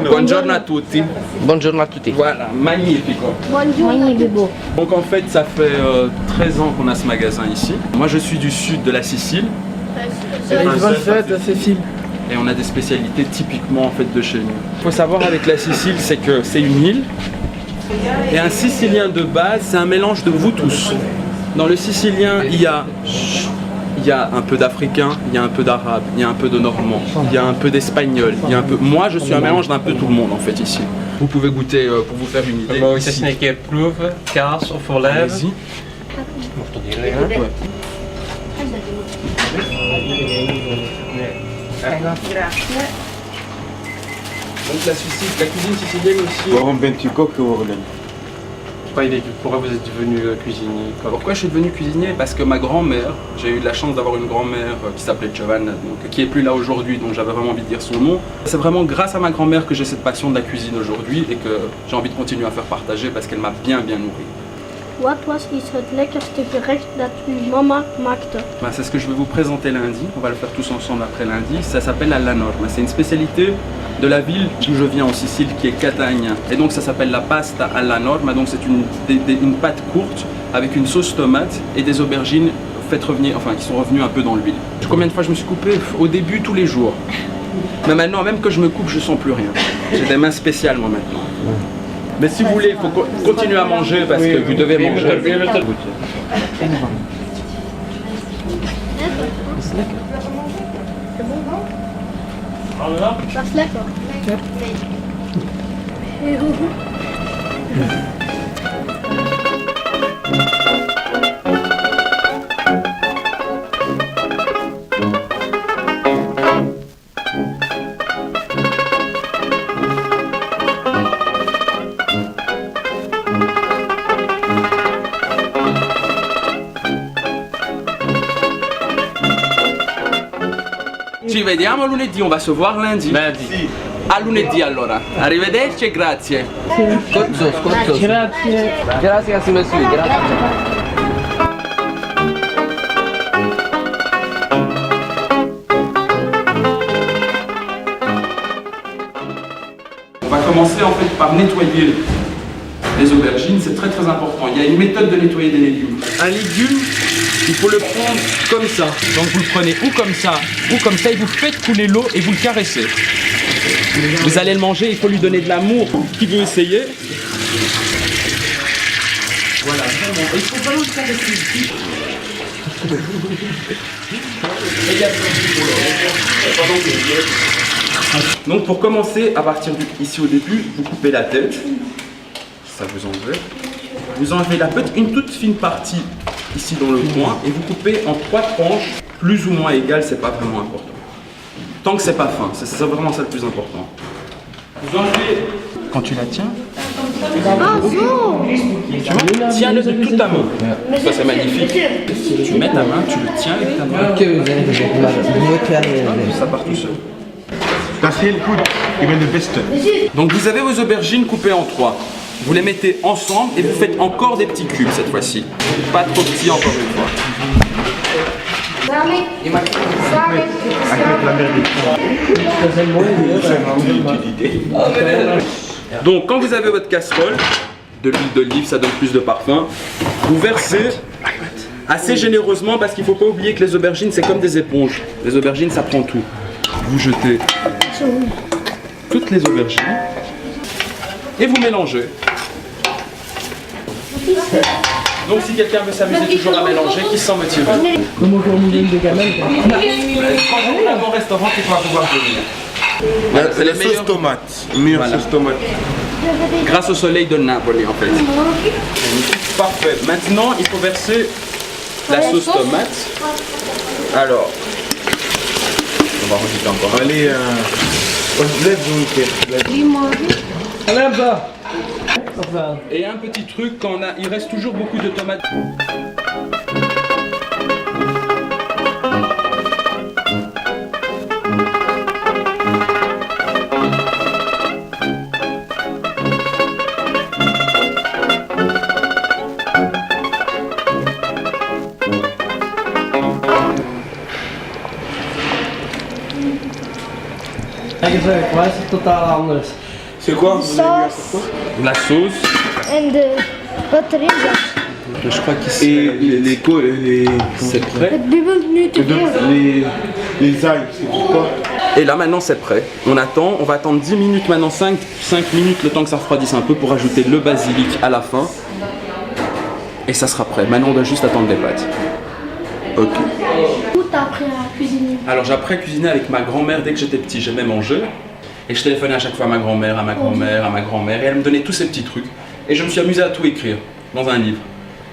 Buongiorno a tutti. Buongiorno a tutti. Voilà, magnifico. Bonjour. Donc en fait, ça fait 13 ans qu'on a ce magasin ici. Moi, je suis du sud de la Sicile. Et on a des spécialités typiquement en fait de chez nous. Il faut savoir avec la Sicile, c'est que c'est une île. Et un Sicilien de base, c'est un mélange de vous tous. Dans le Sicilien, il y a un peu d'Africain, il y a un peu d'Arabe, il y a un peu de Normand, il y a un peu d'Espagnol, il y a un peu... Moi, je suis un mélange d'un peu tout le monde en fait ici. Vous pouvez goûter pour vous faire une idée. Mag ik eens een keer proeven, kaas of olijven? Allez-y. Mocht dat hier liggen? Ouais. Donc la cuisine sicilienne aussi. Waarom bent u kok geworden? Pourquoi vous êtes devenu cuisinier? Pourquoi je suis devenu cuisinier? Parce que ma grand-mère, j'ai eu la chance d'avoir une grand-mère qui s'appelait Giovanna, donc, qui est plus là aujourd'hui, donc j'avais vraiment envie de dire son nom. C'est vraiment grâce à ma grand-mère que j'ai cette passion de la cuisine aujourd'hui et que j'ai envie de continuer à faire partager parce qu'elle m'a bien nourri. Wat was iets het lekkerste gerecht dat uw mama maakte? C'est ce que je vais vous présenter lundi, on va le faire tous ensemble après lundi. Ça s'appelle alla norma, c'est une spécialité de la ville d'où je viens en Sicile qui est Catania. Et donc ça s'appelle la pasta alla norma, donc c'est une pâte courte avec une sauce tomate et des aubergines faites revenir, enfin qui sont revenues un peu dans l'huile. Combien de fois je me suis coupé? Au début tous les jours. Mais maintenant même que je me coupe je sens plus rien. J'ai des mains spéciales moi maintenant. Mais si vous voulez, il faut continuer à manger parce que vous devez manger. Dat is lekker. Ci vediamo lunedì, on va se voir lundi. Lundi. A lunedì allora. Arrivederci e grazie. Scorzo. Grazie. Grazie monsieur, grazie. On va commencer en fait par nettoyer les aubergines, c'est très important. Il y a une méthode de nettoyer des légumes. Un légume, il faut le prendre comme ça. Donc vous le prenez ou comme ça, et vous faites couler l'eau et vous le caressez. Vous allez le manger, il faut lui donner de l'amour. Qui veut essayer? Voilà, vraiment. Il faut vraiment le caresser ici. Donc pour commencer, à partir ici au début, vous coupez la tête. Ça vous enlevez. Vous enlevez une toute fine partie ici dans le coin et vous coupez en 3 tranches, plus ou moins égales, c'est pas vraiment important. Tant que c'est pas fin, c'est vraiment ça le plus important. Vous enlevez, quand tu la tiens, tiens-le de toute ta main. Ça c'est magnifique. Tu mets ta main, tu le tiens avec ta main. Ça part tout seul. Dat is heel goed. Ik ben de beste. Donc vous avez vos aubergines coupées en 3. Vous les mettez ensemble et vous faites encore des petits cubes cette fois-ci. Pas trop petits encore une fois. Donc quand vous avez votre casserole, de l'huile d'olive, ça donne plus de parfum, vous versez assez généreusement parce qu'il ne faut pas oublier que les aubergines c'est comme des éponges. Les aubergines ça prend tout. Vous jetez toutes les aubergines et vous mélangez. Donc si quelqu'un veut s'amuser toujours à mélanger, qui s'en me tire? Comment formuler de gamelle? Franchement, un bon restaurant qui va pouvoir venir. Voilà, c'est les meilleures sauce tomate. Meilleure sauce tomate. Grâce au soleil de Napoli en fait. Parfait. Maintenant, il faut verser la sauce tomate. Alors, va rajouter encore. Allez, let's go. Et un petit truc, il reste toujours beaucoup de tomates. Kijk eens uit, waar is het totaal anders? C'est quoi? Vous avez mis à faire quoi? La sauce. En de wat erin zat. Je crois qu'ici Et c'est prêt. Het bubbelt nu te veel. les ailes, c'est quoi? Et là maintenant c'est prêt. On attend, on va attendre 10 minutes maintenant, 5 minutes le temps que ça refroidisse un peu pour ajouter le basilic à la fin. Et ça sera prêt. Maintenant on doit juste attendre les pâtes. Ok. Où t'as appris à cuisiner? Alors j'ai appris à cuisiner avec ma grand-mère dès que j'étais petit, j'aimais manger. Et je téléphonais à chaque fois à ma grand-mère, à ma grand-mère, à ma grand-mère. Et elle me donnait tous ces petits trucs. Et je me suis amusé à tout écrire dans un livre.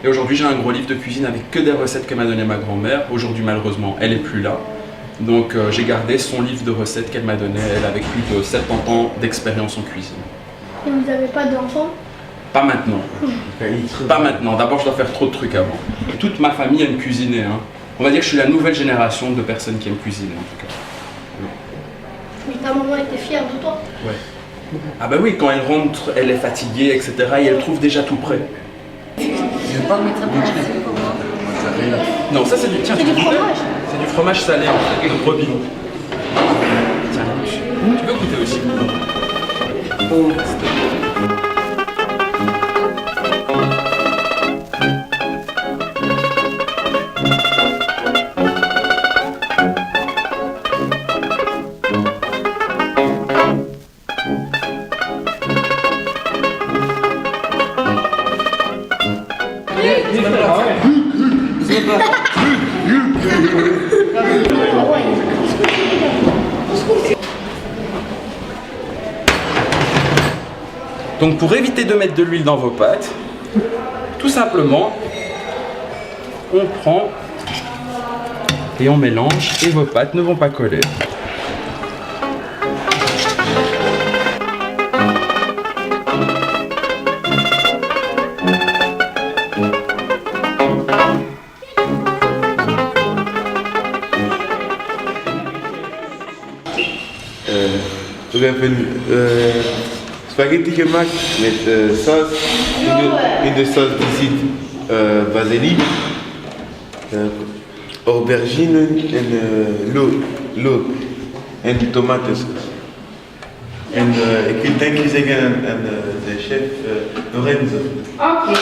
Et aujourd'hui j'ai un gros livre de cuisine avec que des recettes que m'a donné ma grand-mère. Aujourd'hui malheureusement elle est plus là. Donc j'ai gardé son livre de recettes qu'elle m'a donné. Elle avait plus de 70 ans d'expérience en cuisine. Et vous n'avez pas d'enfants? Pas maintenant. Pas maintenant. D'abord je dois faire trop de trucs avant. Toute ma famille aime cuisiner. Hein. On va dire que je suis la nouvelle génération de personnes qui aiment cuisiner en tout cas. Mais ta maman était fière de toi. Ouais. Ah bah oui, quand elle rentre, elle est fatiguée, etc. Et elle trouve déjà tout prêt. Non, ça c'est du... Tiens, C'est du fromage. C'est du fromage salé en fait, de brebis. Tiens, tu peux goûter aussi. Donc pour éviter de mettre de l'huile dans vos pâtes, tout simplement, on prend et on mélange et vos pâtes ne vont pas coller. We hebben spaghetti gemaakt met saus. In de saus zit basilie, aubergine en lood en tomatensaus. En ik wil dank je zeggen aan de chef Lorenzo. Oké.